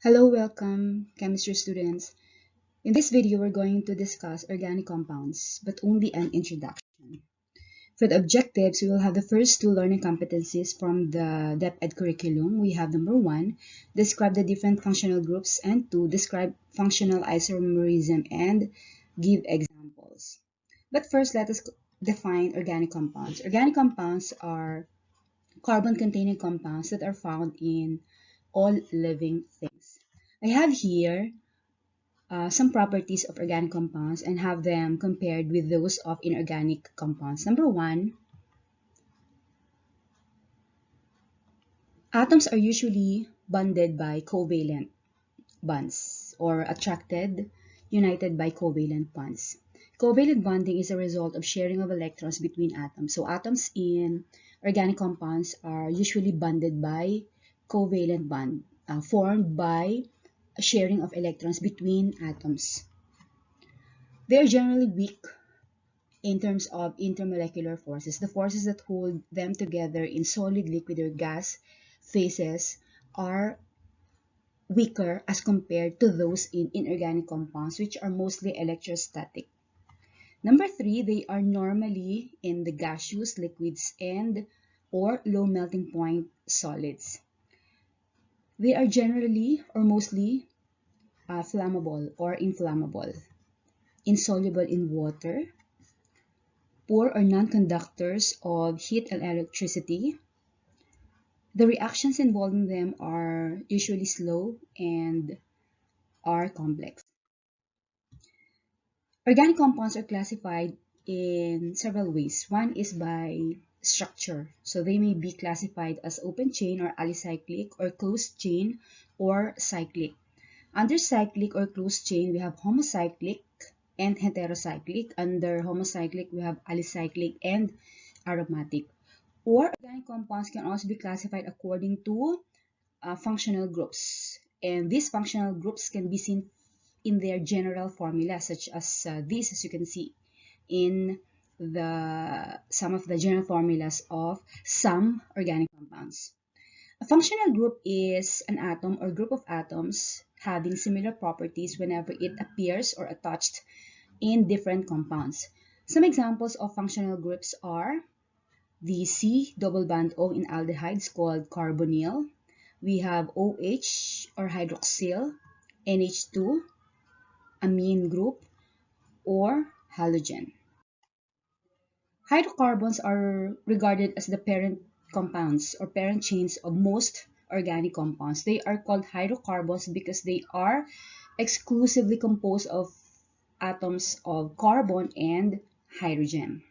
Hello, welcome, chemistry students. In this video, we're going to discuss organic compounds, but only an introduction. For the objectives, we will have the first two learning competencies from the DepEd curriculum. We have number 1, describe the different functional groups, and 2, describe functional isomerism and give examples. But first, let us define organic compounds. Organic compounds are carbon-containing compounds that are found in all living things. I have here some properties of organic compounds and have them compared with those of inorganic compounds. Number 1, atoms are usually bonded by covalent bonds or attracted, united by covalent bonds. Covalent bonding is a result of sharing of electrons between atoms. So atoms in organic compounds are usually bonded by covalent bond formed by a sharing of electrons between atoms. They are generally weak in terms of intermolecular forces. The forces that hold them together in solid, liquid, or gas phases are weaker as compared to those in inorganic compounds, which are mostly electrostatic. Number 3, they are normally in the gaseous, liquids, and or low melting point solids. They are generally or mostly flammable or inflammable, insoluble in water, poor or non-conductors of heat and electricity. The reactions involving them are usually slow and are complex. Organic compounds are classified in several ways. One is by structure. So they may be classified as open chain or alicyclic, or closed chain or cyclic. Under cyclic or closed chain, we have homocyclic and heterocyclic. Under homocyclic, we have alicyclic and aromatic. Or organic compounds can also be classified according to functional groups. And these functional groups can be seen in their general formula, such as these, as you can see in some of the general formulas of some organic compounds. A functional group is an atom or group of atoms having similar properties whenever it appears or attached in different compounds. Some examples of functional groups are the C double bond O in aldehydes called carbonyl. We have OH or hydroxyl, NH2, amine group, or halogen. Hydrocarbons are regarded as the parent compounds or parent chains of most organic compounds. They are called hydrocarbons because they are exclusively composed of atoms of carbon and hydrogen,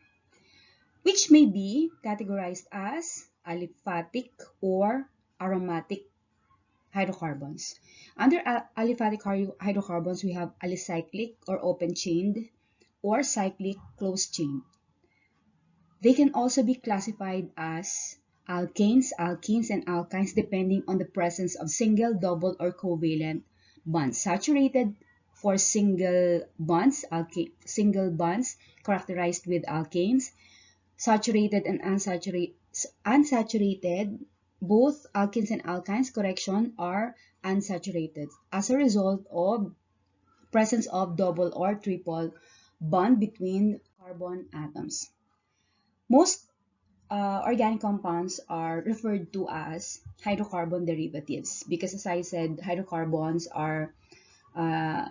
which may be categorized as aliphatic or aromatic hydrocarbons. Under aliphatic hydrocarbons, we have alicyclic or open-chained or cyclic closed-chain. They can also be classified as alkanes, alkenes, and alkynes depending on the presence of single, double, or covalent bonds. Saturated for single bonds, single bonds characterized with alkanes. Saturated and unsaturated, both alkenes and alkynes, correction, are unsaturated as a result of presence of double or triple bond between carbon atoms. Most organic compounds are referred to as hydrocarbon derivatives because, as I said, hydrocarbons are uh,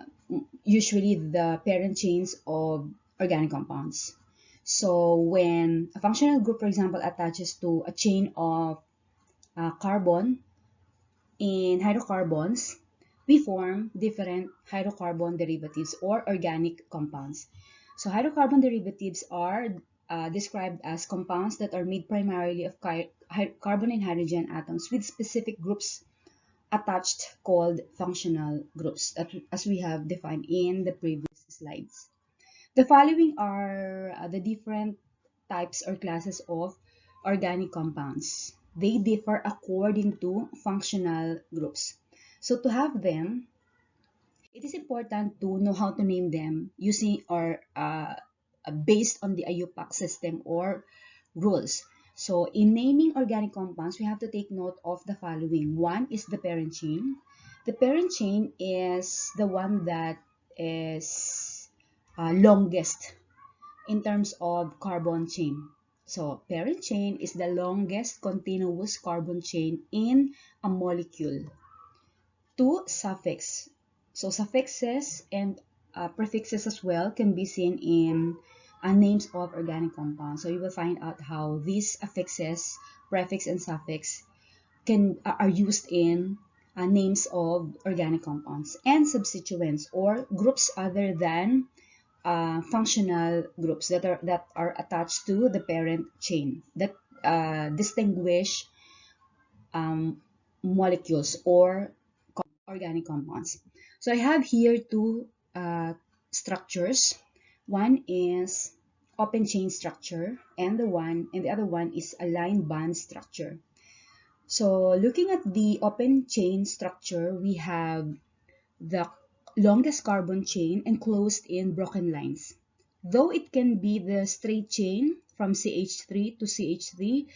usually the parent chains of organic compounds. So when a functional group, for example, attaches to a chain of carbon in hydrocarbons, we form different hydrocarbon derivatives or organic compounds. So hydrocarbon derivatives are described as compounds that are made primarily of carbon and hydrogen atoms with specific groups attached called functional groups, as we have defined in the previous slides. The following are the different types or classes of organic compounds. They differ according to functional groups. So to have them, it is important to know how to name them using or based on the IUPAC system or rules. So in naming organic compounds, we have to take note of the following. One is the parent chain. The parent chain is the one that is longest in terms of carbon chain. So parent chain is the longest continuous carbon chain in a molecule. Two suffix. So suffixes and prefixes as well can be seen in names of organic compounds. So you will find out how these affixes, prefix and suffix are used in names of organic compounds. And substituents, or groups other than functional groups that are attached to the parent chain that distinguish molecules or organic compounds. So I have here two structures. One is open chain structure, and the other one is a line band structure. So looking at the open chain structure, we have the longest carbon chain enclosed in broken lines. Though it can be the straight chain from CH3 to CH3,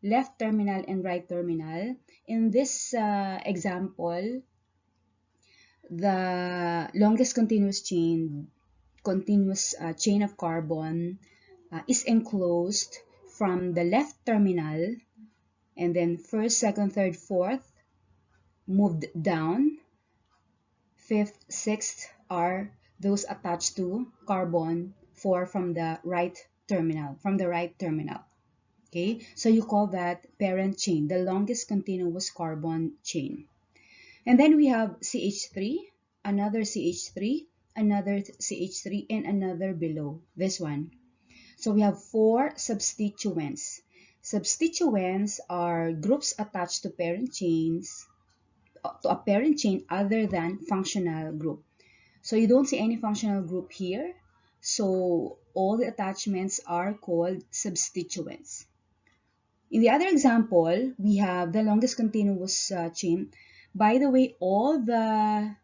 left terminal and right terminal, in this example, the longest continuous chain of carbon is enclosed from the left terminal, and then first, second, third, fourth moved down. Fifth, sixth are those attached to carbon 4 from the right terminal, Okay, so you call that parent chain, the longest continuous carbon chain. And then we have CH3, another CH3, another CH3, and another below this one. So we have 4 substituents. Substituents are groups attached to parent chains, to a parent chain other than functional group. So you don't see any functional group here. So all the attachments are called substituents. In the other example, we have the longest continuous chain. By the way, all the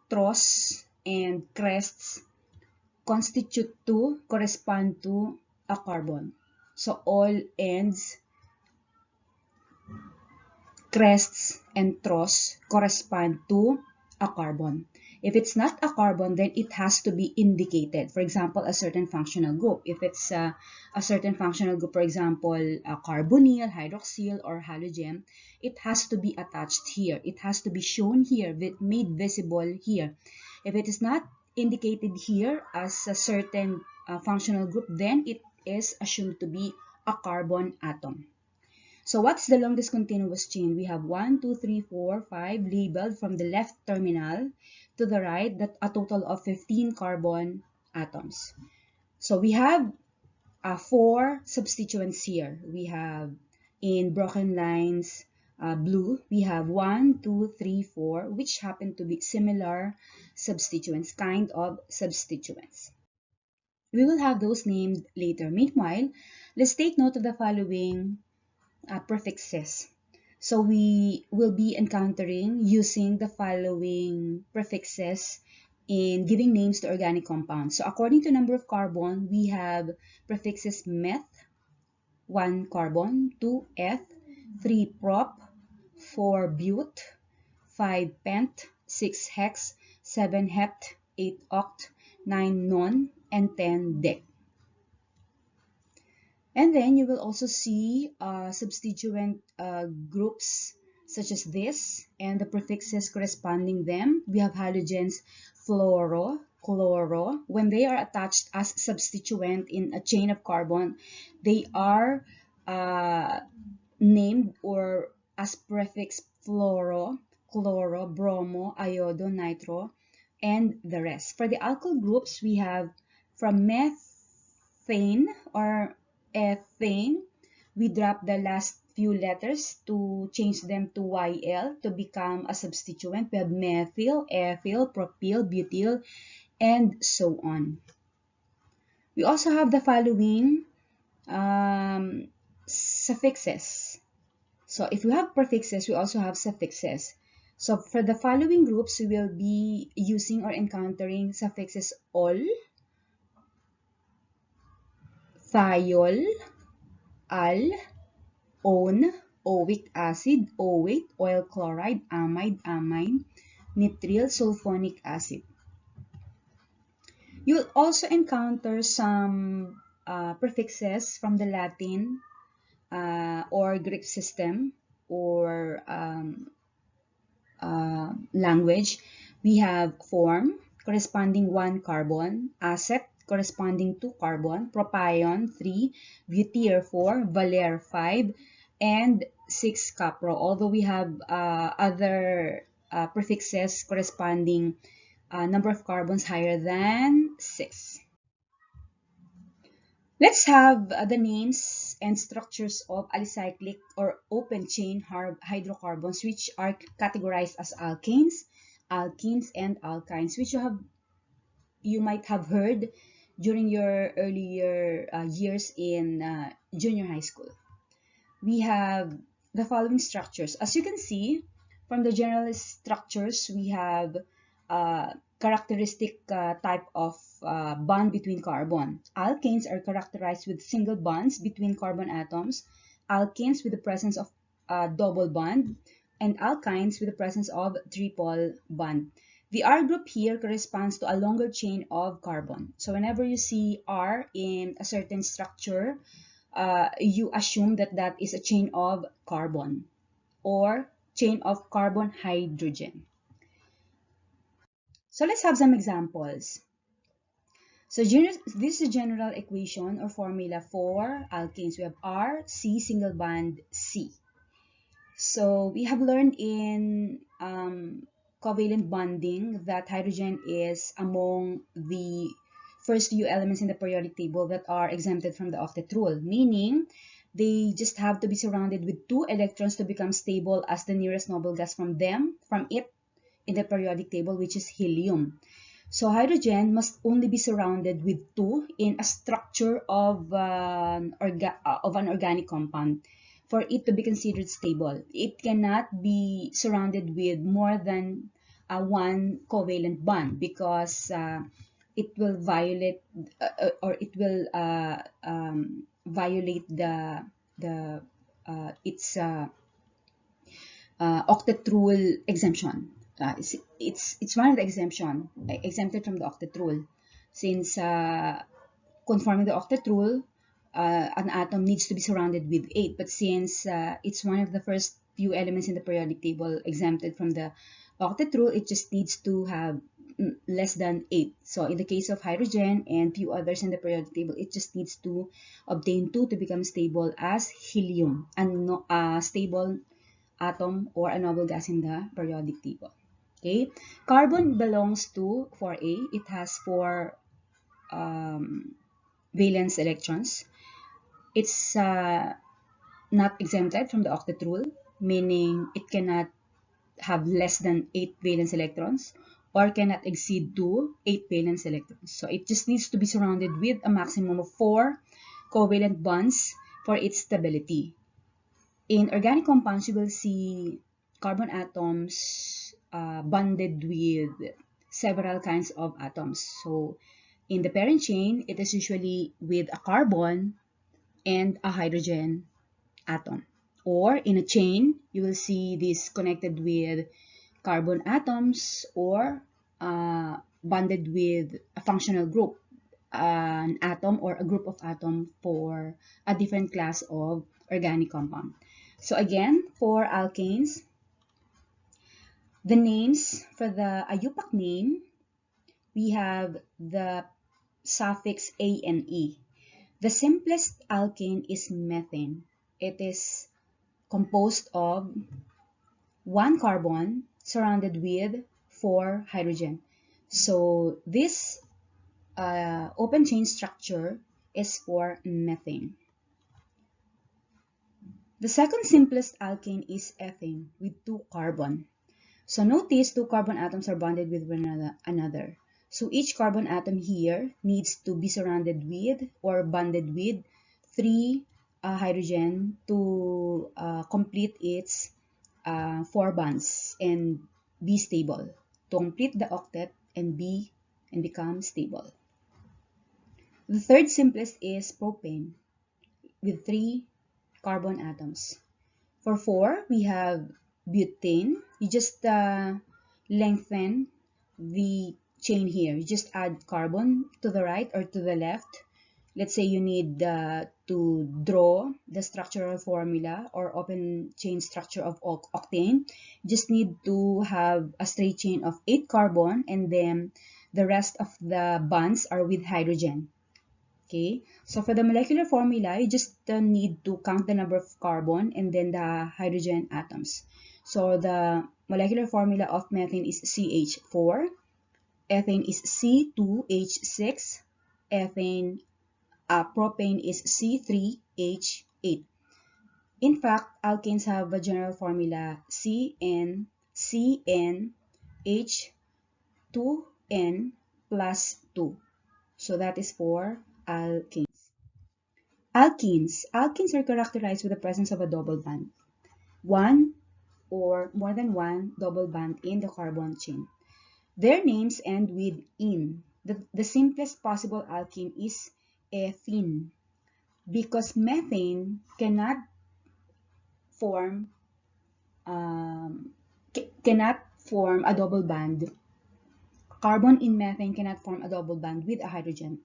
troughs and crests correspond to a carbon. So all ends, crests, and troughs correspond to a carbon. If it's not a carbon, then it has to be indicated. For example, a certain functional group. If it's a certain functional group, for example, a carbonyl, hydroxyl, or halogen, it has to be attached here. It has to be shown here, made visible here. If it is not indicated here as a certain functional group, then it is assumed to be a carbon atom. So what's the longest continuous chain? We have 1, 2, 3, 4, 5 labeled from the left terminal to the right, that a total of 15 carbon atoms. So we have 4 substituents here. We have in broken lines, blue, we have 1, 2, 3, 4, which happen to be similar substituents, kind of substituents. We will have those named later. Meanwhile, let's take note of the following prefixes. So we will be encountering using the following prefixes in giving names to organic compounds. So according to number of carbon, we have prefixes meth, 1 carbon, 2 eth, 3 prop, 4 bute, 5 pent, 6 hex, 7 hept, 8 oct, 9 non, and 10 dec. And then you will also see substituent groups such as this and the prefixes corresponding them. We have halogens fluoro, chloro. When they are attached as substituent in a chain of carbon, they are named or as prefix fluoro, chloro, bromo, iodo, nitro, and the rest. For the alkyl groups, we have from methane or ethane, we drop the last few letters to change them to YL to become a substituent. We have methyl, ethyl, propyl, butyl, and so on. We also have the following suffixes. So if we have prefixes, we also have suffixes. So for the following groups, we will be using or encountering suffixes ol, thiol, al, on, oic acid, OH, oil chloride, amide, amine, nitrile, sulfonic acid. You'll also encounter some prefixes from the Latin or Greek system or language. We have form corresponding 1 carbon, acet corresponding 2 carbon, propion 3, butyr 4, valer 5, and 6 capro. Although we have other prefixes corresponding number of carbons higher than 6. Let's have the names and structures of alicyclic or open chain hydrocarbons, which are categorized as alkanes, alkenes, and alkynes, which you might have heard during your earlier years in junior high school. We have the following structures. As you can see from the general structures, we have characteristic type of bond between carbon. Alkanes are characterized with single bonds between carbon atoms, alkenes with the presence of double bond, and alkynes with the presence of triple bond. The R group here corresponds to a longer chain of carbon. So whenever you see R in a certain structure, you assume that that is a chain of carbon or chain of carbon hydrogen. So let's have some examples. So this is a general equation or formula for alkanes. We have R, C, single bond, C. So we have learned in covalent bonding that hydrogen is among the first few elements in the periodic table that are exempted from the octet rule, meaning they just have to be surrounded with 2 electrons to become stable as the nearest noble gas from it in the periodic table, which is helium. So hydrogen must only be surrounded with 2 in a structure of an organic compound for it to be considered stable. It cannot be surrounded with more than 1 covalent bond because it will violate or it will violate its octet rule exemption. It's one of the exempted from the octet rule, since conforming the octet rule, an atom needs to be surrounded with 8. But since it's one of the first few elements in the periodic table exempted from the octet rule, it just needs to have less than 8. So in the case of hydrogen and few others in the periodic table, it just needs to obtain 2 to become stable as helium, a stable atom or a noble gas in the periodic table. Okay, carbon belongs to 4A. It has 4 valence electrons. It's not exempted from the octet rule, meaning it cannot have less than 8 valence electrons or cannot exceed to 8 valence electrons. So it just needs to be surrounded with a maximum of 4 covalent bonds for its stability. In organic compounds, you will see carbon atoms bonded with several kinds of atoms. So in the parent chain, it is usually with a carbon and a hydrogen atom. Or in a chain, you will see this connected with carbon atoms or bonded with a functional group, an atom or a group of atom for a different class of organic compound. So again, for alkanes, the names for the IUPAC name, we have the suffix A and E. The simplest alkane is methane. It is composed of 1 carbon surrounded with 4 hydrogen. So this open chain structure is for methane. The second simplest alkane is ethane with 2 carbon. So notice 2 carbon atoms are bonded with one another. So each carbon atom here needs to be surrounded with or bonded with 3 hydrogen to complete its 4 bonds and be stable. To complete the octet and become stable. The third simplest is propane with 3 carbon atoms. For 4, we have butane. You just lengthen the chain here. You just add carbon to the right or to the left. Let's say you need to draw the structural formula or open chain structure of octane. You just need to have a straight chain of 8 carbon, and then the rest of the bonds are with hydrogen. Okay, so for the molecular formula, you just need to count the number of carbon and then the hydrogen atoms. So the molecular formula of methane is CH4, ethane is C2H6, ethane propane is C3H8. In fact, alkanes have a general formula CnCnH2n plus 2. So that is for alkanes. Alkenes are characterized with the presence of a double band, one or more than one double band in the carbon chain. Their names end with "-ine". The simplest possible alkene is ethene, because methane form cannot form a double band. Carbon in methane cannot form a double band with a hydrogen.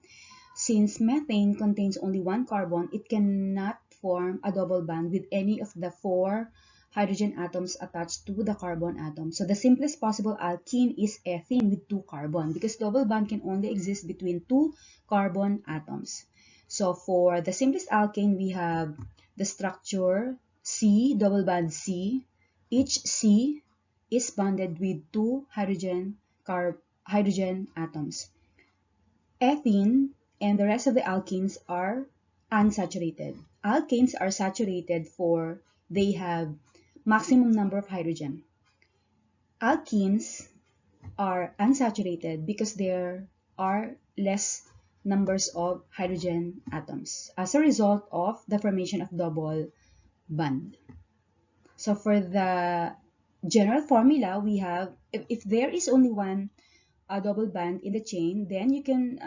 Since methane contains only one carbon, it cannot form a double band with any of the 4 hydrogen atoms attached to the carbon atom. So the simplest possible alkene is ethene with 2 carbon, because double band can only exist between 2 carbon atoms. So for the simplest alkane, we have the structure C, double band C. Each C is bonded with 2 hydrogen atoms. Ethene and the rest of the alkenes are unsaturated. Alkanes are saturated for they have maximum number of hydrogen. Alkenes are unsaturated because there are less numbers of hydrogen atoms as a result of the formation of double bond. So for the general formula, we have, if there is only one double band in the chain, then you can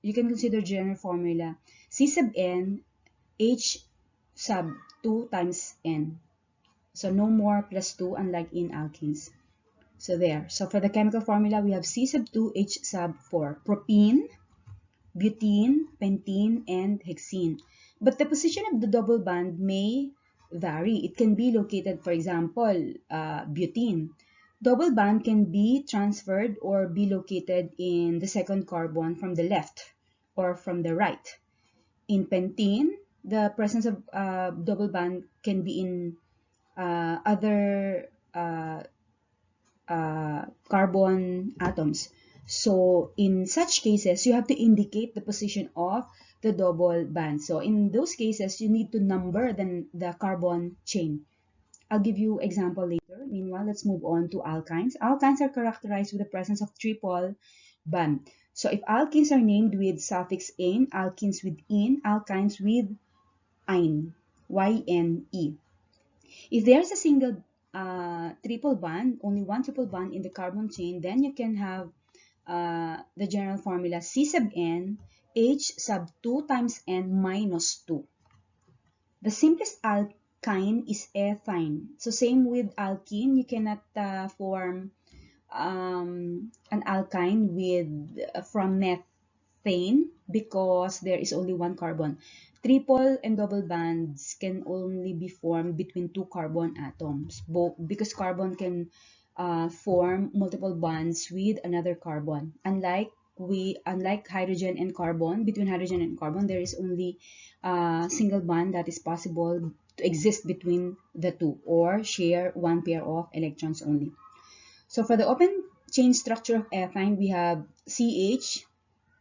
you can consider general formula C sub n H sub 2 times n. So no more plus 2, unlike in alkenes. So there. So for the chemical formula, we have C sub 2 H sub 4. Propene, butene, pentene, and hexene. But the position of the double band may vary. It can be located, for example, butene. Double band can be transferred or be located in the second carbon from the left or from the right. In pentene, the presence of double band can be in other carbon atoms. So in such cases, you have to indicate the position of the double band. So in those cases, you need to number the carbon chain. I'll give you example later. Meanwhile, let's move on to alkynes. Alkynes are characterized with the presence of triple band. So if alkenes are named with suffix "-ane", alkenes with "-ine", alkynes with "-ine", Y-N-E. If there's a single triple bond, only one triple bond in the carbon chain, then you can have the general formula C sub n H sub 2 times n minus 2. The simplest alkyne is ethine. So same with alkene, you cannot form an alkyne with from methane because there is only one carbon. Triple and double bands can only be formed between 2 carbon atoms, because carbon can form multiple bonds with another carbon. Unlike hydrogen and carbon, between hydrogen and carbon, there is only a single bond that is possible to exist between the two, or share one pair of electrons only. So for the open chain structure of ethine, we have CH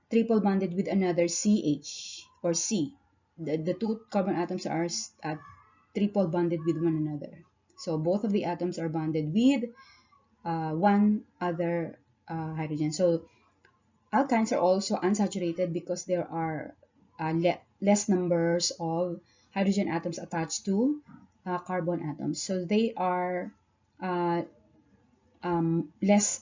triple bonded with another CH or C. The 2 carbon atoms are triple bonded with one another. So both of the atoms are bonded with one other hydrogen. So alkynes are also unsaturated because there are less numbers of hydrogen atoms attached to carbon atoms. So they are less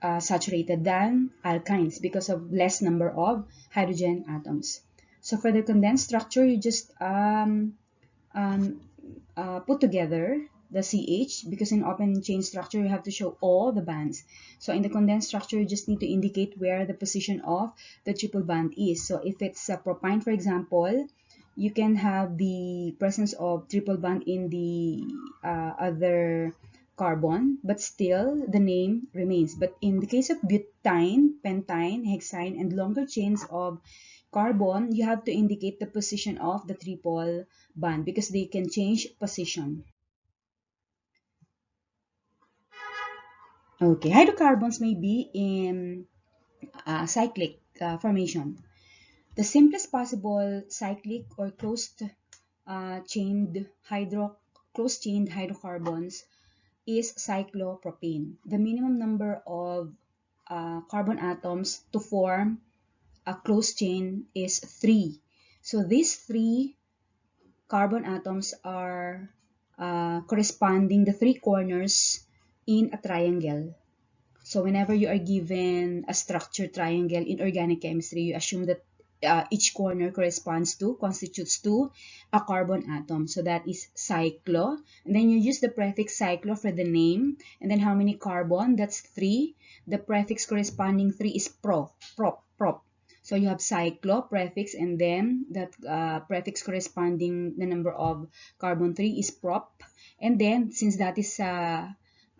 saturated than alkynes because of less number of hydrogen atoms. So for the condensed structure, you just put together the CH, because in open chain structure you have to show all the bands. So in the condensed structure you just need to indicate where the position of the triple band is. So if it's a propine, for example, you can have the presence of triple band in the other carbon, but still the name remains. But in the case of butane, pentane, hexane, and longer chains of carbon, you have to indicate the position of the triple band because they can change position. Okay, hydrocarbons may be in cyclic formation. The simplest possible cyclic or closed chained hydrocarbons is cyclopropane. The minimum number of carbon atoms to form a closed chain is 3. So these 3 carbon atoms are corresponding the 3 corners in a triangle. So whenever you are given a structure triangle in organic chemistry, you assume that each corner constitutes to a carbon atom. So that is cyclo. And then you use the prefix cyclo for the name. And then how many carbon? That's 3. The prefix corresponding 3 is prop. So you have cyclo prefix, and then that prefix corresponding the number of carbon 3 is prop. And then since that is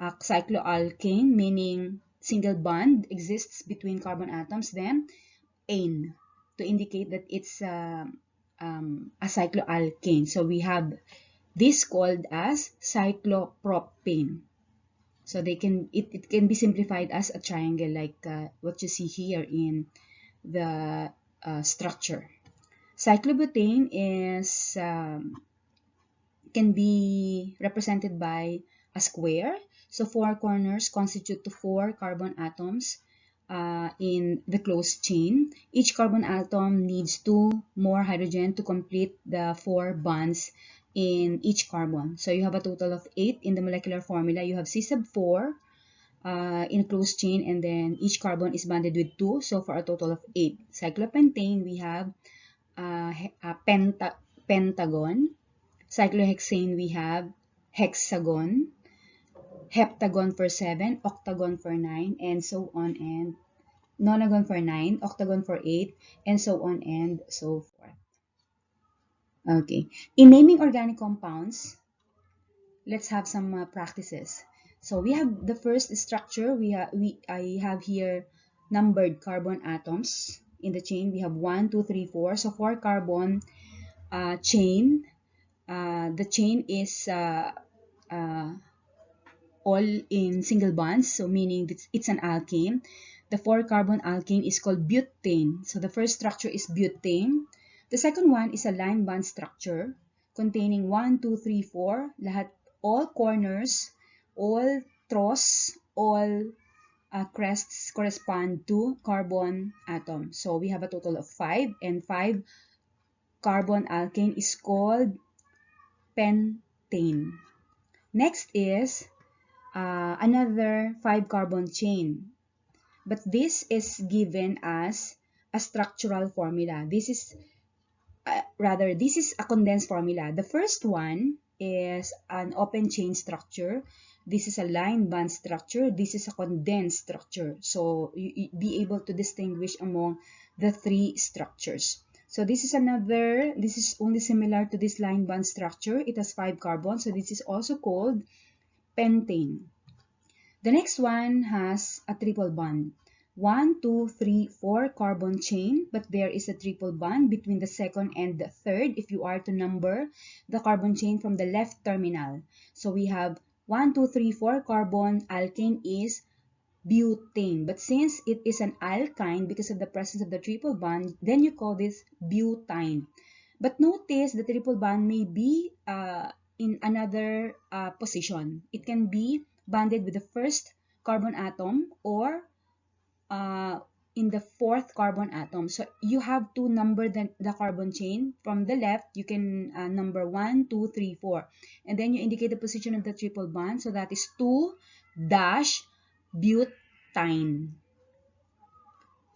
cycloalkane, meaning single bond exists between carbon atoms, then ane to indicate that it's a cycloalkane. So we have this called as cyclopropane. So it can be simplified as a triangle like what you see here in the structure. Cyclobutane is can be represented by a square. So 4 corners constitute to 4 carbon atoms in the closed chain. Each carbon atom needs 2 more hydrogen to complete the 4 bonds in each carbon. So you have a total of 8 in the molecular formula. You have C sub 4 in a closed chain, and then each carbon is bonded with 2. So for a total of 8. Cyclopentane, we have a pentagon. Cyclohexane, we have hexagon. Heptagon for 7, octagon for 9, and so on, and nonagon for 9, octagon for 8, and so on and so forth. Okay, in naming organic compounds, let's have some practices. So we have the first structure. I have here numbered carbon atoms in the chain. We have 1, 2, 3, 4. So 4 carbon chain. The chain is all in single bonds, so meaning it's an alkane. The 4 carbon alkane is called butane. So the first structure is butane. The second one is a line bond structure containing 1, 2, 3, 4. Lahat, all corners, all troughs, all crests correspond to carbon atom. So we have a total of 5, and 5 carbon alkane is called pentane. Next is another 5 carbon chain, but this is given as a structural formula. This is a condensed formula. The first one is an open chain structure. This is a line bond structure. This is a condensed structure. So you be able to distinguish among the 3 structures. So this is only similar to this line bond structure. It has 5 carbons. So this is also called pentane. The next one has a triple bond. 1, 2, 3, 4 carbon chain, but there is a triple bond between the second and the third if you are to number the carbon chain from the left terminal. So we have 1, 2, 3, 4 carbon alkane is butane. But since it is an alkyne because of the presence of the triple bond, then you call this butane. But notice the triple bond may be in another position. It can be bonded with the first carbon atom or in the 4th carbon atom. So you have to number the carbon chain. From the left, you can number 1, 2, 3, 4. And then you indicate the position of the triple bond. So that is 2-butane.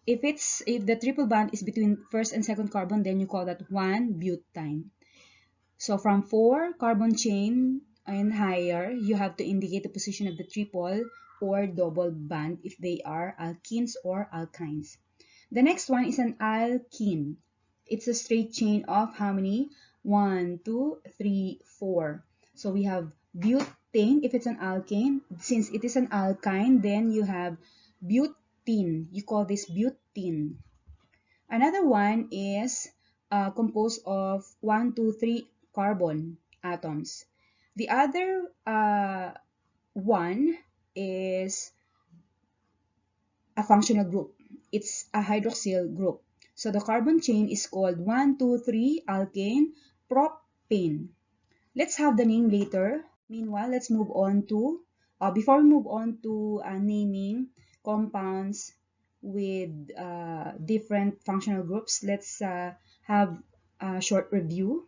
If the triple bond is between first and second carbon, then you call that 1-butane. So from 4 carbon chain and higher, you have to indicate the position of the triple or double bond if they are alkenes or alkynes. The next one is an alkene. It's a straight chain of how many? 1, 2, 3, 4. So we have butane if it's an alkane. Since it is an alkyne, then you have butene. You call this butene. Another one is composed of 1, 2, 3 carbon atoms. The other one is a functional group. It's a hydroxyl group. So the carbon chain is called 1, 2, 3 alkane propane. Let's have the name later. Meanwhile, let's move on to, before we move on to naming compounds with different functional groups, let's have a short review.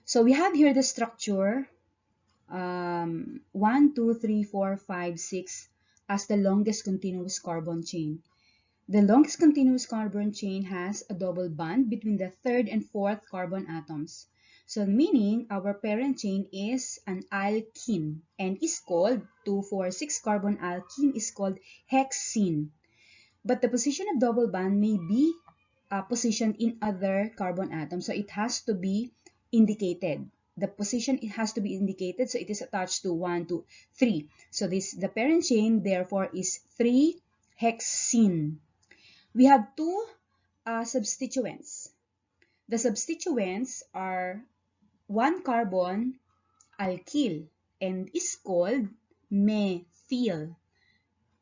So we have here the structure 1, 2, 3, 4, 5, 6 as the longest continuous carbon chain. The longest continuous carbon chain has a double bond between the third and fourth carbon atoms. So meaning our parent chain is an alkene and is called 2, 4, 6 carbon alkene is called hexene. But the position of double bond may be positioned in other carbon atoms. So it has to be indicated. The position it has to be indicated. So it is attached to 1, 2, 3. So the parent chain therefore is 3 hexene. We have two substituents. The substituents are 1 carbon alkyl and is called methyl.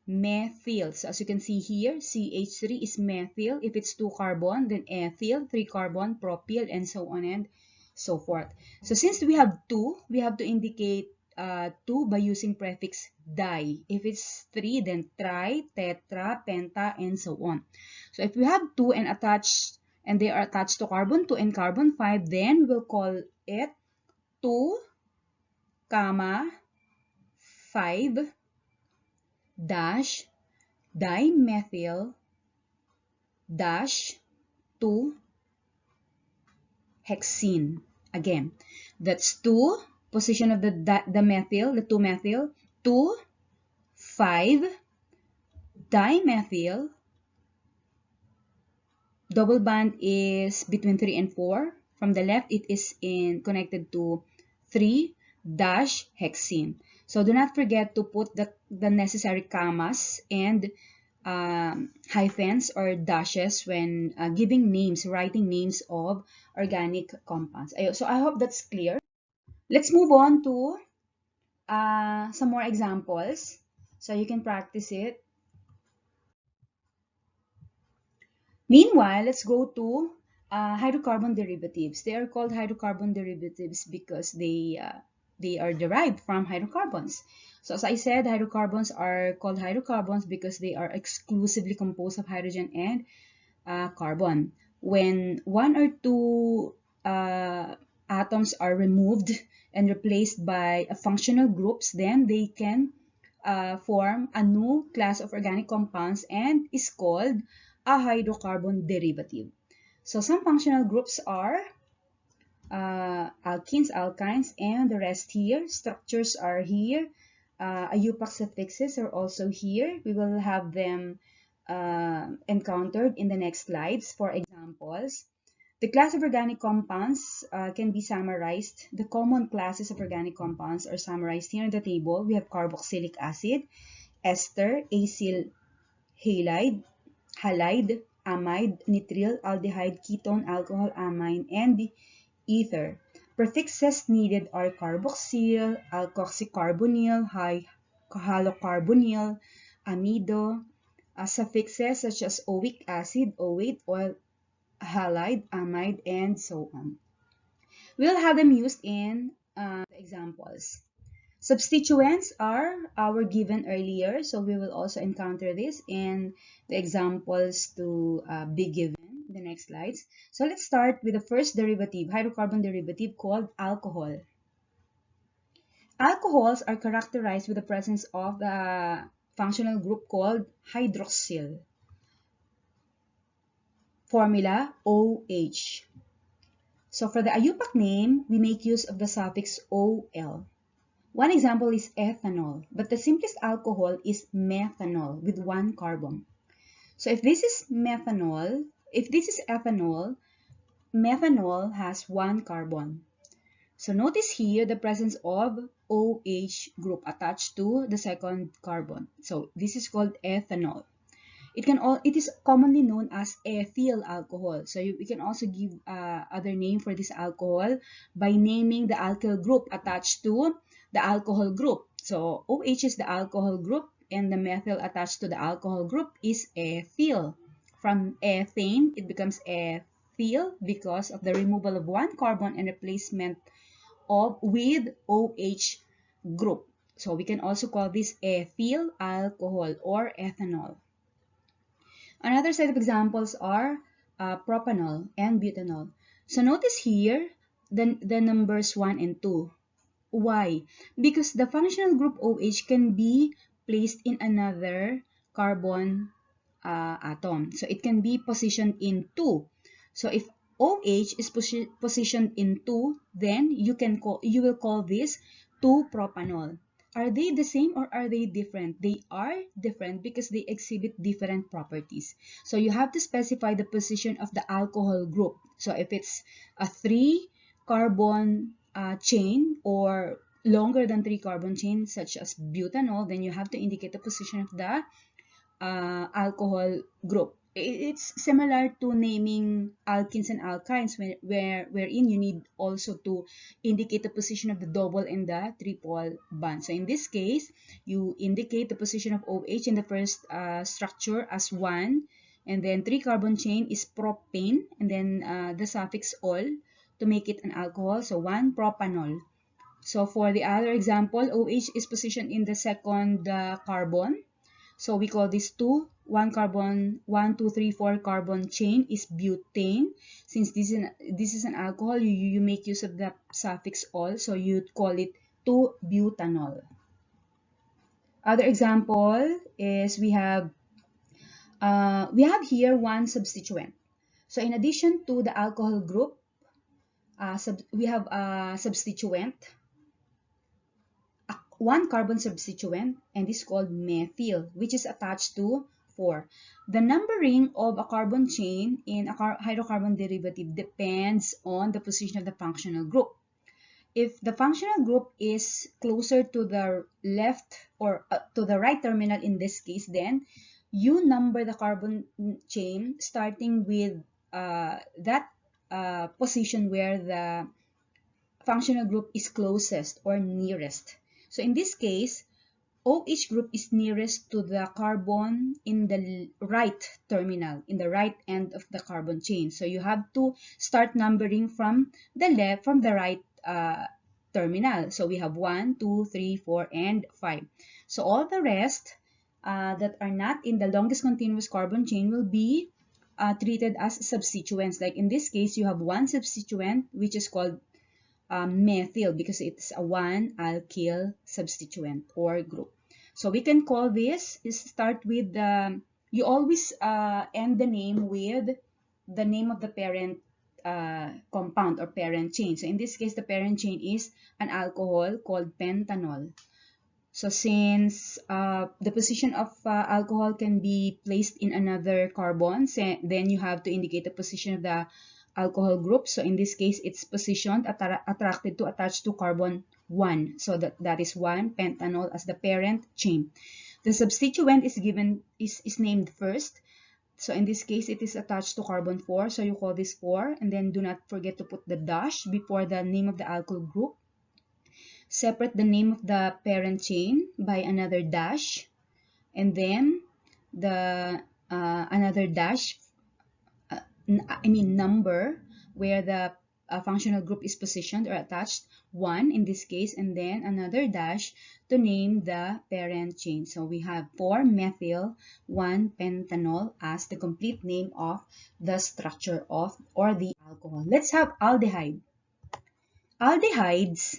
Methyl. So as you can see here, CH3 is methyl. If it's 2 carbon, then ethyl, 3 carbon, propyl, and so on and so forth. So since we have 2, we have to indicate 2 by using prefix di. If it's 3, then tri, tetra, penta, and so on. So if we have 2 and they are attached to carbon 2 and carbon 5, then we'll call it 2, 5 dash dimethyl dash 2 hexene. Again, that's 2 position of the methyl, the 2 methyl, 2, 5 dimethyl. Double bond is between 3 and 4. From the left, it is connected to 3 dash hexene. So do not forget to put the necessary commas and hyphens or dashes when giving names, writing names of organic compounds. So I hope that's clear. Let's move on to some more examples so you can practice it. Meanwhile, let's go to hydrocarbon derivatives. They are called hydrocarbon derivatives because they are derived from hydrocarbons. So as I said, hydrocarbons are called hydrocarbons because they are exclusively composed of hydrogen and carbon. When one or two atoms are removed and replaced by functional groups, then they can form a new class of organic compounds and is called a hydrocarbon derivative. So some functional groups are alkenes, alkynes, and the rest here. Structures are here. IUPAC suffixes are also here. We will have them encountered in the next slides. For examples, the class of organic compounds can be summarized. The common classes of organic compounds are summarized here in the table. We have carboxylic acid, ester, acyl halide, amide, nitrile, aldehyde, ketone, alcohol, amine, and ether. Prefixes needed are carboxyl, alkoxycarbonyl, halocarbonyl, amido. Suffixes such as oic acid, oate, oil, halide, amide, and so on. We'll have them used in the examples. Substituents were given earlier, so we will also encounter this in the examples to be given in the next slides. So let's start with the first derivative, hydrocarbon derivative called alcohol. Alcohols are characterized with the presence of the functional group called hydroxyl. Formula OH. So for the IUPAC name, we make use of the suffix OL. One example is ethanol, but the simplest alcohol is methanol with one carbon. So if this is methanol, if this is ethanol, methanol has one carbon. So notice here the presence of OH group attached to the second carbon. So this is called ethanol. It is commonly known as ethyl alcohol. So we can also give other name for this alcohol by naming the alkyl group attached to the alcohol group. So OH is the alcohol group and the methyl attached to the alcohol group is ethyl. From ethane, it becomes ethyl because of the removal of one carbon and replacement of with OH group. So we can also call this ethyl alcohol or ethanol. Another set of examples are propanol and butanol. So notice here the numbers 1 and 2. Why? Because the functional group OH can be placed in another carbon atom. So it can be positioned in 2. So if OH is positioned in 2, then you will call this 2-propanol. Are they the same or are they different? They are different because they exhibit different properties. So you have to specify the position of the alcohol group. So if it's a 3-carbon chain or longer than 3-carbon chain such as butanol, then you have to indicate the position of the alcohol group. It's similar to naming alkenes and alkynes wherein you need also to indicate the position of the double and the triple bond. So in this case, you indicate the position of OH in the first structure as 1, and then 3-carbon chain is propane, and then the suffix ol to make it an alcohol, so 1-propanol. So for the other example, OH is positioned in the second carbon. So we call this 1 carbon, 1, 2, 3, 4 carbon chain is butane. Since this is an alcohol, you make use of the suffix ol, so you call it 2-butanol. Other example is we have here one substituent. So in addition to the alcohol group, we have a substituent, one carbon substituent, and this is called methyl, which is attached to 4. The numbering of a carbon chain in a hydrocarbon derivative depends on the position of the functional group. If the functional group is closer to the left or to the right terminal in this case, then you number the carbon chain starting with that position where the functional group is closest or nearest. So in this case, OH group is nearest to the carbon in the right terminal, in the right end of the carbon chain. So you have to start numbering from the left, from the right terminal. So we have 1, 2, 3, 4, and 5. So all the rest that are not in the longest continuous carbon chain will be treated as substituents. Like in this case, you have one substituent which is called methyl because it's a 1-alkyl substituent or group. So we can call this, start with the, you always end the name with the name of the parent compound or parent chain. So in this case, the parent chain is an alcohol called pentanol. So since the position of alcohol can be placed in another carbon, then you have to indicate the position of the alcohol group. So in this case, it's positioned attracted to attach to carbon 1. So that is 1-pentanol as the parent chain. The substituent is named first. So in this case, it is attached to carbon 4. So you call this 4, and then do not forget to put the dash before the name of the alkyl group. Separate the name of the parent chain by another dash, and then the another dash, number where the functional group is positioned or attached, 1 in this case, and then another dash to name the parent chain. So we have 4-methyl 1-pentanol as the complete name of the structure of or the alcohol. Let's have aldehyde. Aldehydes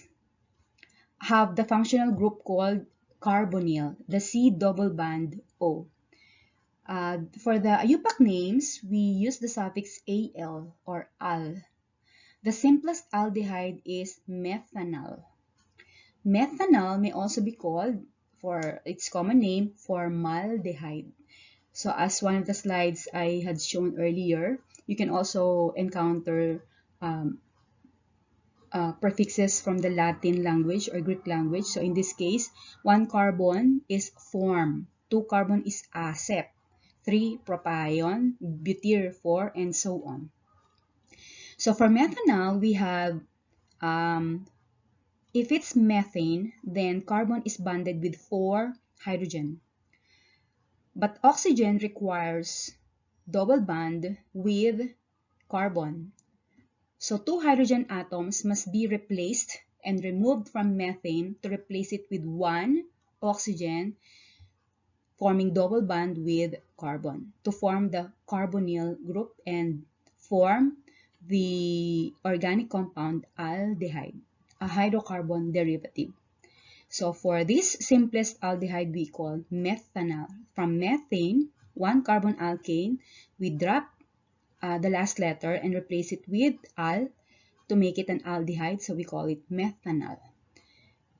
have the functional group called carbonyl, the C double bond O. For the IUPAC names, we use the suffix al or al. The simplest aldehyde is methanol. Methanol may also be called, for its common name, formaldehyde. So as one of the slides I had shown earlier, you can also encounter prefixes from the Latin language or Greek language. So in this case, 1 carbon is form, 2 carbon is acet, 3 propion, butyr 4, and so on. So for methanol, we have, if it's methane, then carbon is bonded with 4 hydrogen. But oxygen requires double bond with carbon. So 2 hydrogen atoms must be replaced and removed from methane to replace it with 1 oxygen, forming double bond with carbon to form the carbonyl group and form the organic compound aldehyde, a hydrocarbon derivative. So for this simplest aldehyde, we call methanol. From methane, 1 carbon alkane, we drop the last letter and replace it with al to make it an aldehyde, so we call it methanol.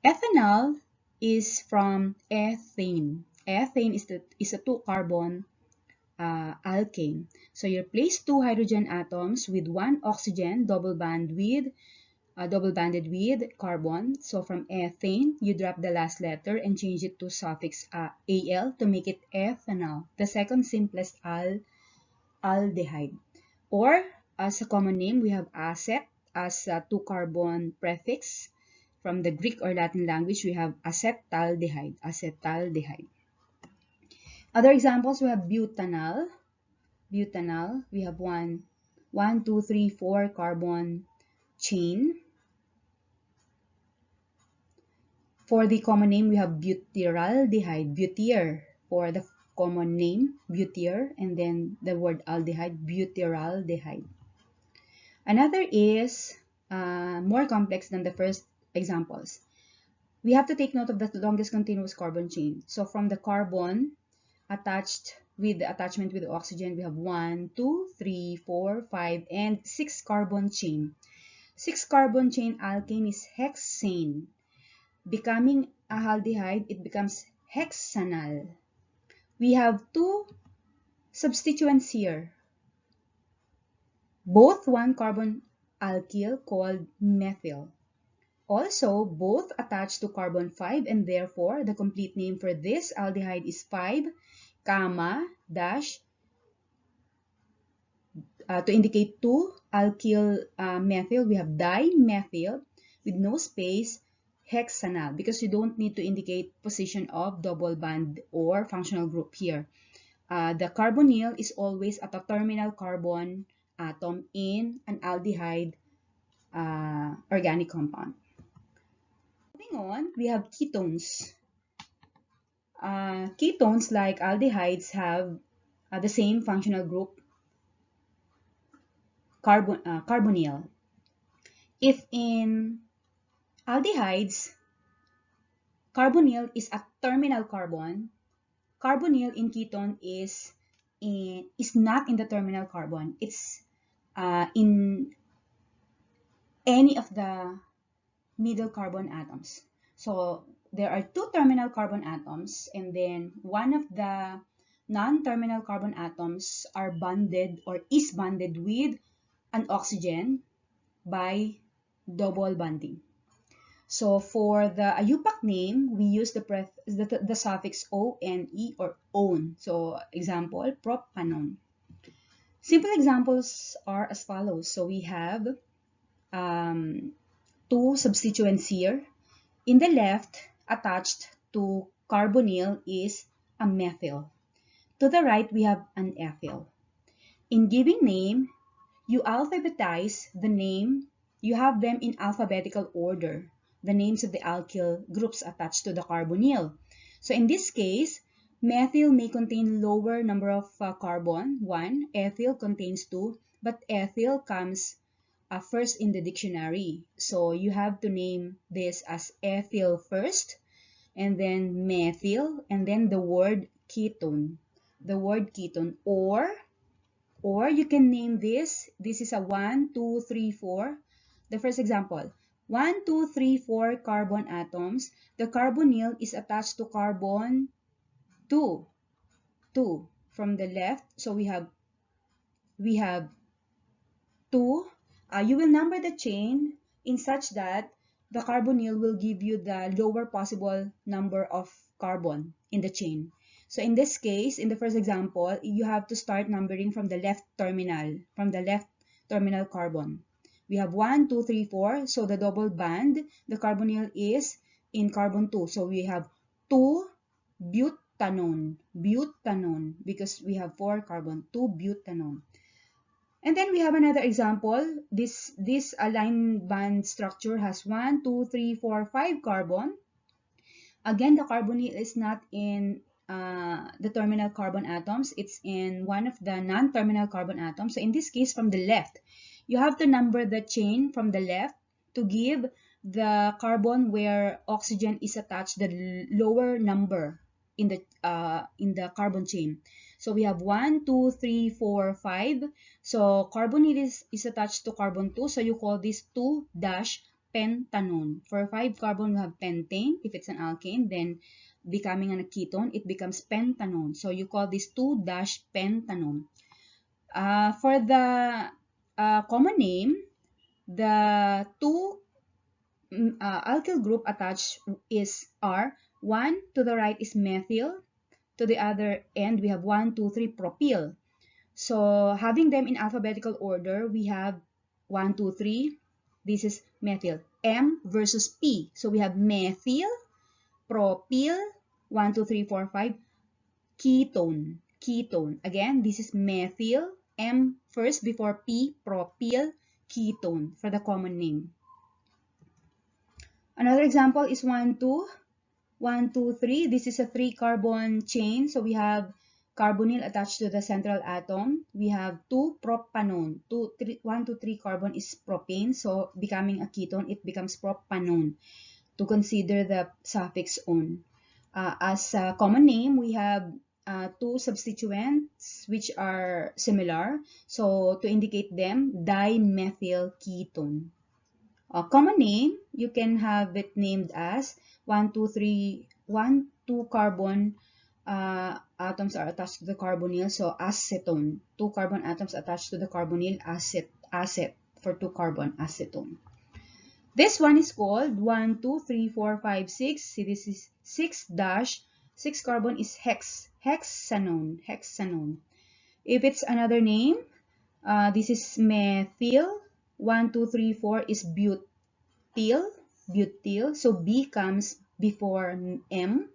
Ethanol is from ethane. Ethane is a 2 carbon alkane. So you replace 2 hydrogen atoms with 1 oxygen double banded with carbon. So from ethane, you drop the last letter and change it to suffix al to make it ethanol, the second simplest aldehyde. Or as a common name, we have acet as a 2 carbon prefix. From the Greek or Latin language, we have acetaldehyde. Other examples, we have butanol. We have 1, 2, 3, 4 carbon chain. For the common name, we have butyraldehyde, butyr for the common name, butyr, and then the word aldehyde, butyraldehyde. Another is more complex than the first examples. We have to take note of the longest continuous carbon chain. So from the carbon attached with the attachment with the oxygen, we have 1, 2, 3, 4, 5, and 6 carbon chain. 6 carbon chain alkane is hexane. Becoming a aldehyde, it becomes hexanal. We have 2 substituents here. Both 1 carbon alkyl called methyl. Also, both attached to carbon 5, and therefore the complete name for this aldehyde is 5, dash, to indicate 2 alkyl methyl, we have dimethyl with no space, hexanal, because you don't need to indicate position of double bond or functional group here. The carbonyl is always at a terminal carbon atom in an aldehyde organic compound. Moving on, we have ketones. Ketones, like aldehydes, have the same functional group, carbonyl. If in aldehydes, carbonyl is a terminal carbon, carbonyl in ketone is not in the terminal carbon. It's in any of the middle carbon atoms. So there are 2 terminal carbon atoms, and then one of the non-terminal carbon atoms are bonded or is bonded with an oxygen by double bonding. So for the IUPAC name, we use the suffix ONE or ON. So example, propanone. Simple examples are as follows. So we have 2 substituents here. In the left, attached to carbonyl is a methyl. To the right, we have an ethyl. In giving name, you alphabetize the name. You have them in alphabetical order, the names of the alkyl groups attached to the carbonyl. So in this case, methyl may contain lower number of carbon, 1, ethyl contains 2, but ethyl comes first in the dictionary. So you have to name this as ethyl first, and then methyl, and then the word ketone. Or you can name this is a 1, 2, 3, 4 The first example, 1, 2, 3, 4 carbon atoms. The carbonyl is attached to carbon 2, 2 from the left. So we have 2. You will number the chain in such that the carbonyl will give you the lower possible number of carbon in the chain. So in this case, in the first example, you have to start numbering from the left terminal carbon. We have 1, 2, 3, 4. So the double band, the carbonyl is in carbon 2. So we have 2 butanone, because we have 4 carbon, 2 butanone. And then we have another example. This aligned band structure has 1, 2, 3, 4, 5 carbon. Again, the carbonyl is not in the terminal carbon atoms. It's in one of the non-terminal carbon atoms. So in this case, from the left, you have to number the chain from the left to give the carbon where oxygen is attached the lower number in the carbon chain. So we have 1, 2, 3, 4, 5. So carbonyl is attached to carbon 2. So you call this 2-pentanone. For 5 carbon, we have pentane. If it's an alkane, then becoming a ketone, it becomes pentanone. So you call this 2-pentanone. For the common name, the two alkyl group attached are 1 to the right is methyl. To the other end, we have 1, 2, 3 propyl. So having them in alphabetical order, we have 1, 2, 3. This is methyl. M versus P. So we have methyl, propyl, 1, 2, 3, 4, 5. Ketone. Again, this is methyl. M first before P, propyl, ketone for the common name. Another example is 1, 2. 1, 2, 3. This is a 3-carbon chain. So we have carbonyl attached to the central atom. We have 2 propanone. 1, 2, 3 carbon is propane. So becoming a ketone, it becomes propanone. To consider the suffix -on. As a common name, we have 2 substituents which are similar. So to indicate them, dimethyl ketone. A common name, you can have it named as 1, 2, 3, 1, 2 carbon atoms are attached to the carbonyl, so acetone. 2 carbon atoms attached to the carbonyl, acet for 2 carbon, acetone. This one is called 1, 2, 3, 4, 5, 6. See, this is 6 carbon is hexanone. If it's another name, this is methyl. 1, 2, 3, 4 is butyl. So B comes before M.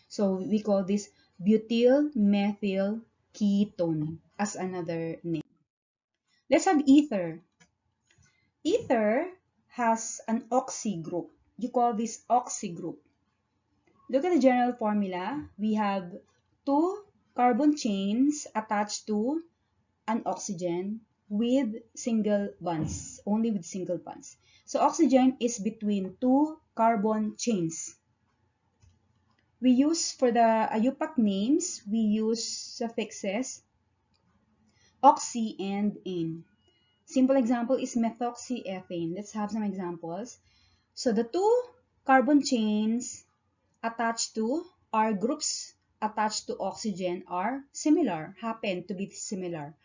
So we call this butyl methyl ketone as another name. Let's have ether. Ether has an oxy group. You call this oxy group. Look at the general formula. We have 2 carbon chains attached to an oxygen with single bonds, only with single bonds. So oxygen is between 2 carbon chains. We use, for the IUPAC names, we use suffixes oxy and ane. Simple example is methoxyethane. Let's have some examples. So the 2 carbon chains attached to, our groups attached to oxygen are similar, happen to be similar.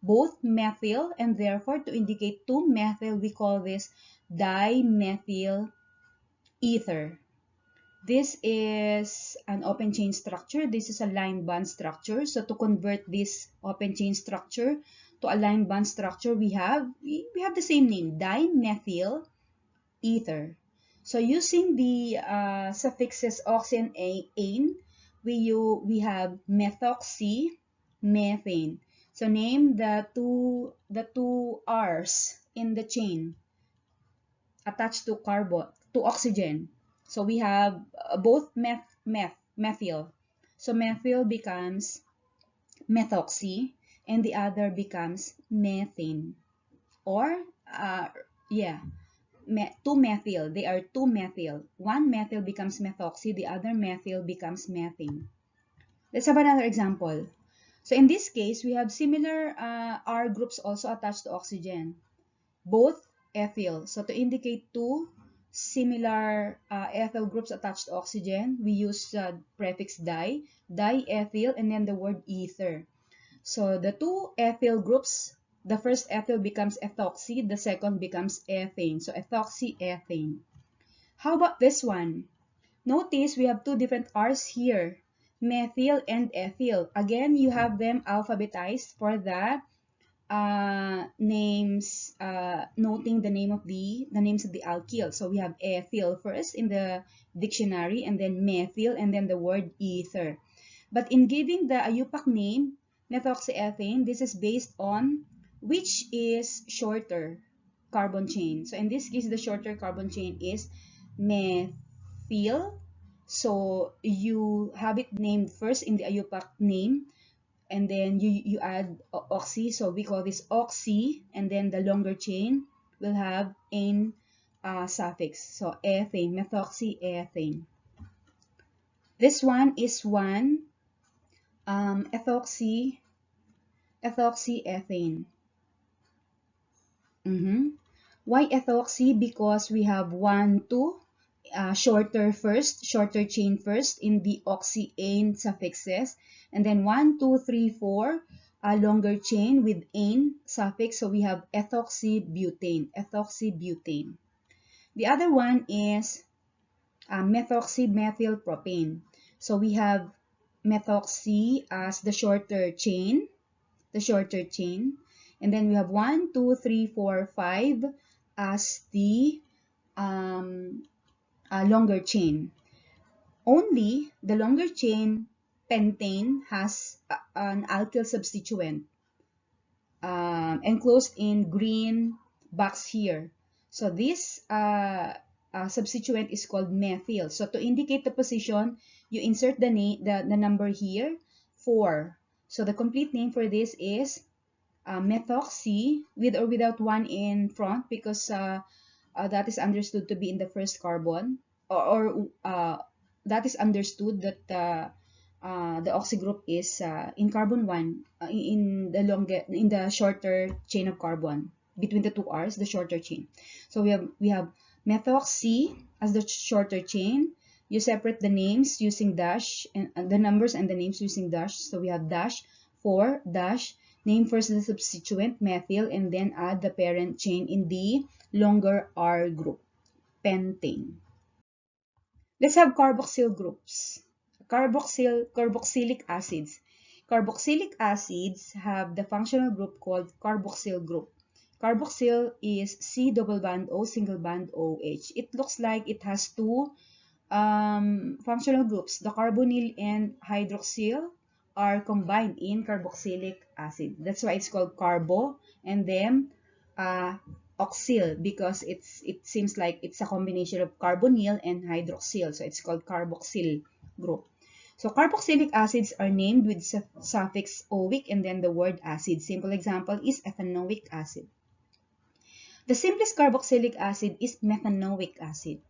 Both methyl, and therefore to indicate 2-methyl, we call this dimethyl ether. This is an open chain structure. This is a line bond structure. So to convert this open chain structure to a line bond structure, we have the same name, dimethyl ether. So using the suffixes oxy and ane, we have methoxy, methane. So name the two R's in the chain attached to oxygen. So we have both methyl. So methyl becomes methoxy, and the other becomes methane. Or 2-methyl. They are 2-methyl. One methyl becomes methoxy, the other methyl becomes methane. Let's have another example. So in this case, we have similar R groups also attached to oxygen. Both ethyl. So to indicate two similar ethyl groups attached to oxygen, we use prefix di, diethyl, and then the word ether. So the two ethyl groups, the first ethyl becomes ethoxy, the second becomes ethane. So ethoxyethane. How about this one? Notice we have two different R's here, methyl and ethyl. Again, you have them alphabetized for the names, noting the names of the alkyl. So we have ethyl first in the dictionary, and then methyl, and then the word ether. But in giving the IUPAC name, methoxyethane, this is based on which is shorter carbon chain. So in this case, the shorter carbon chain is methyl. So you have it named first in the IUPAC name, and then you add oxy. So we call this oxy, and then the longer chain will have ane suffix. So ethane, methoxyethane. This one is ethoxyethane. Why ethoxy? Because we have 1, 2 shorter chain first in the oxy-ane suffixes, and then 1, 2, 3, 4 longer chain with ane suffix. So we have ethoxybutane. The other one is methoxymethylpropane. So we have methoxy as the shorter chain, and then we have 1, 2, 3, 4, 5 as the longer chain. Only the longer chain pentane has an alkyl substituent enclosed in green box here. So this substituent is called methyl. So to indicate the position, you insert the number here, 4. So the complete name for this is methoxy, with or without 1 in front, because that is understood to be in the first carbon, or that is understood that the oxy group is in carbon 1 in the shorter chain of carbon between the two R's, the shorter chain. So we have methoxy as the shorter chain. You separate the names using dash, and the numbers and the names using dash. So we have dash 4 dash, name first the substituent methyl, and then add the parent chain in the longer R group, pentane. Let's have carboxyl groups. Carboxylic acids. Carboxylic acids have the functional group called carboxyl group. Carboxyl is C double bond O single bond OH. It looks like it has two functional groups. The carbonyl and hydroxyl are combined in carboxylic acid. That's why it's called carbo, and then oxyl, because it seems like it's a combination of carbonyl and hydroxyl, so it's called carboxyl group. So carboxylic acids are named with suffix oic and then the word acid. Simple example is ethanoic acid. The simplest carboxylic acid is methanoic acid.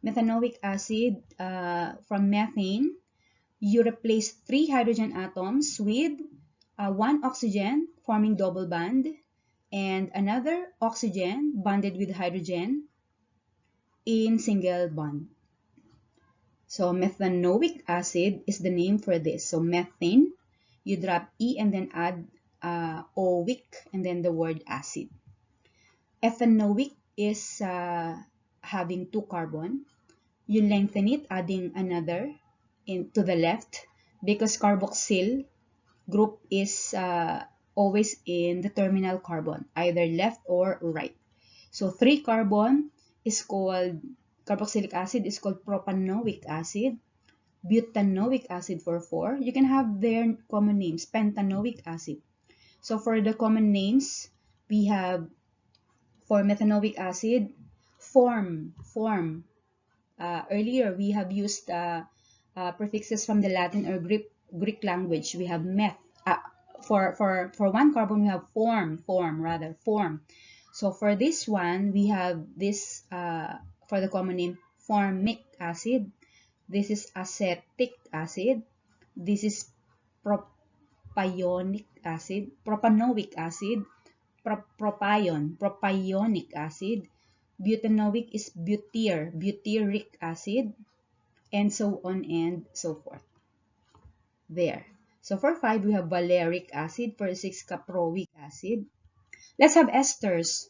Methanoic acid, from methane, you replace 3 hydrogen atoms with 1 oxygen forming double bond, and another oxygen bonded with hydrogen in single bond. So methanoic acid is the name for this. So methane, you drop E and then add oic and then the word acid. Ethanoic is having 2 carbon. You lengthen it, adding another to the left, because carboxyl group is always in the terminal carbon, either left or right. So 3 carbon is called, carboxylic acid is called propanoic acid. Butanoic acid for 4. You can have their common names, pentanoic acid. So for the common names, we have, for methanoic acid, form. Earlier we have used prefixes from the Latin or Greek language. We have meth. For 1 carbon we have form. So for this one we have this, for the common name, formic acid. This is acetic acid. This is propanoic acid. propionic acid. Butanoic is butyric acid, and so on and so forth. There. So for 5, we have valeric acid. For 6, caproic acid. Let's have esters.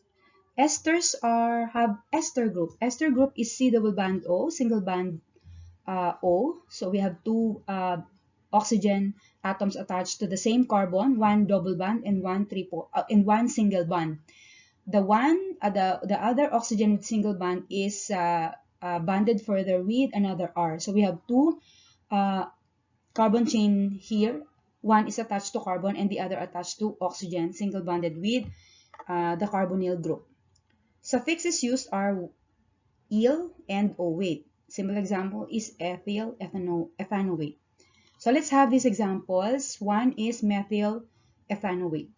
Esters have ester group. Ester group is C double bond O, single bond O. So we have two oxygen atoms attached to the same carbon, one double bond and one single bond. The other oxygen with single bond is bonded further with another R. So we have two carbon chain here. One is attached to carbon and the other attached to oxygen, single bonded with the carbonyl group. Suffixes used are -yle and -owate. Simple example is ethyl ethanoate. So let's have these examples. One is methyl ethanoate.